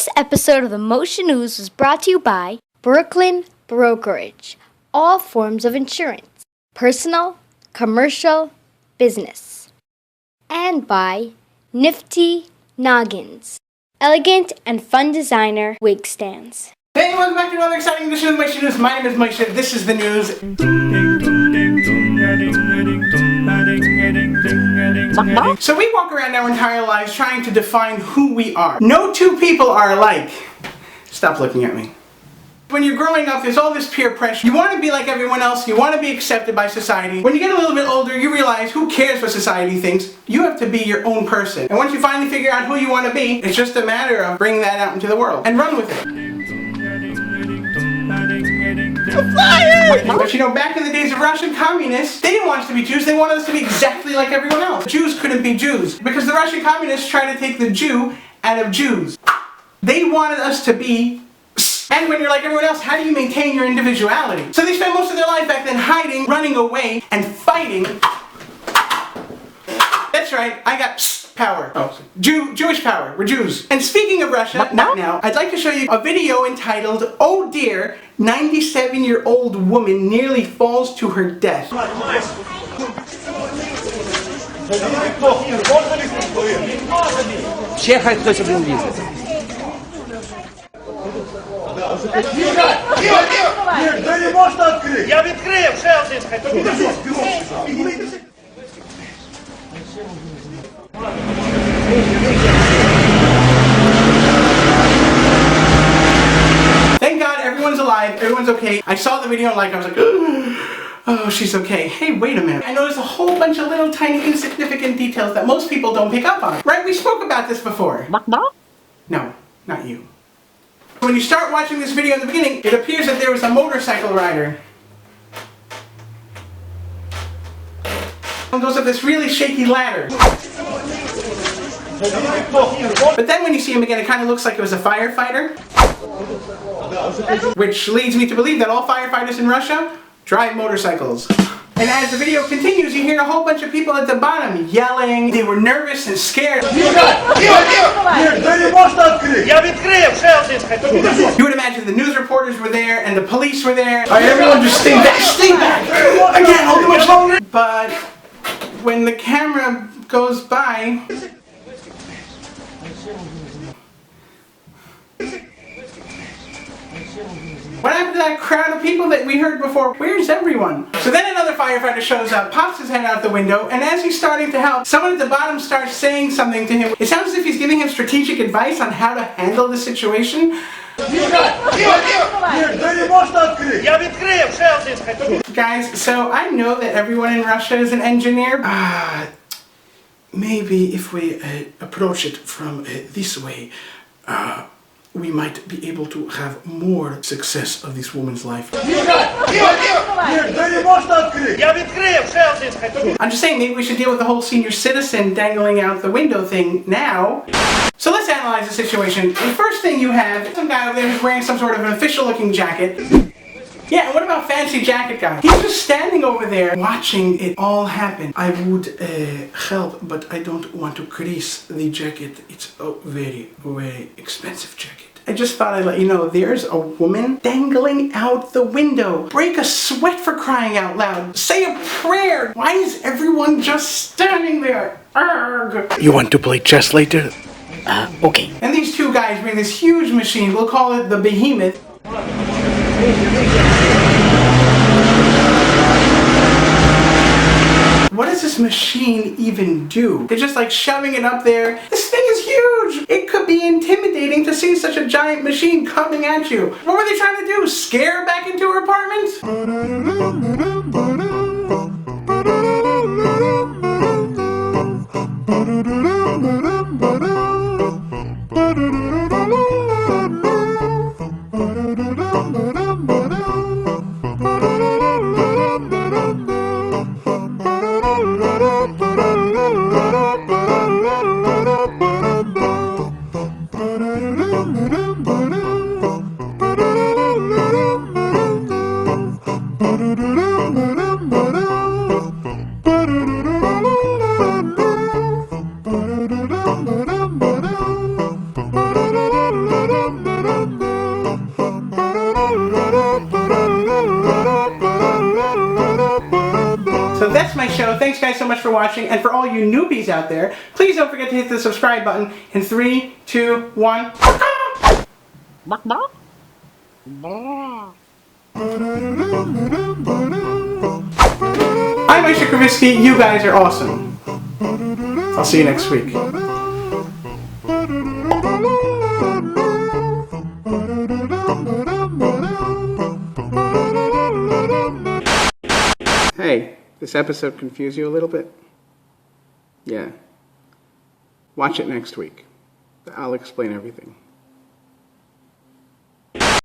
This episode of the Moshe News was brought to you by Brooklyn Brokerage. All forms of insurance, personal, commercial, business. And by Nifty Noggins, elegant and fun designer wig stands. Hey, welcome back to another exciting edition of Moshe News. My name is Moshe. This is the news. So we walk around our entire lives trying to define who we are. No two people are alike. Stop looking at me. When you're growing up, there's all this peer pressure. You want to be like everyone else. You want to be accepted by society. When you get a little bit older, you realize who cares what society thinks. You have to be your own person. And once you finally figure out who you want to be, it's just a matter of bringing that out into the world and run with it. But you know, back in the days of Russian communists, they didn't want us to be Jews, they wanted us to be exactly like everyone else. Jews couldn't be Jews, because the Russian communists tried to take the Jew out of Jews. They wanted us to be, and when you're like everyone else, how do you maintain your individuality? So they spent most of their life back then hiding, running away, and fighting. That's right, I got power. Oh, Jewish power. We're Jews. And speaking of Russia, not now, I'd like to show you a video entitled, "Oh Dear, 97-year-old woman nearly falls to her death." Thank God everyone's alive, everyone's okay. I saw the video and I was like, oh, she's okay. Hey, wait a minute. I noticed a whole bunch of little tiny insignificant details that most people don't pick up on. Right? We spoke about this before. No, not you. When you start watching this video in the beginning, it appears that there was a motorcycle rider. And goes up this really shaky ladder. But then when you see him again, it kind of looks like it was a firefighter. Which leads me to believe that all firefighters in Russia drive motorcycles. And as the video continues, you hear a whole bunch of people at the bottom yelling. They were nervous and scared. You would imagine the news reporters were there and the police were there. Alright, everyone just stay back, stay back! I can't hold it much longer! But when the camera goes by, what happened to that crowd of people that we heard before? Where's everyone? So then another firefighter shows up, pops his head out the window, and as he's starting to help, someone at the bottom starts saying something to him. It sounds as if he's giving him strategic advice on how to handle the situation. Guys, so I know that everyone in Russia is an engineer. Maybe if we approach it from this way, we might be able to have more success of this woman's life. I'm just saying, maybe we should deal with the whole senior citizen dangling out the window thing now. So let's analyze the situation. The first thing you have, some guy over there who's wearing some sort of an official looking jacket. Yeah, and what about Fancy Jacket Guy? He's just standing over there watching it all happen. I would help, but I don't want to crease the jacket. It's a very, very expensive jacket. I just thought I'd let you know, there's a woman dangling out the window. Break a sweat, for crying out loud. Say a prayer. Why is everyone just standing there? Arrgh. You want to play chess later? Okay. And these two guys bring this huge machine. We'll call it the Behemoth. What does this machine even do? They're just like shoving it up there. This thing is huge! It could be intimidating to see such a giant machine coming at you. What were they trying to do? Scare her back into her apartment? that's my show. Thanks guys so much for watching, and for all you newbies out there, please don't forget to hit the subscribe button in 3, 2, 1. I'm Moshe Kravitsky. You guys are awesome. I'll see you next week. Hey, this episode confused you a little bit? Yeah. Watch it next week. I'll explain everything.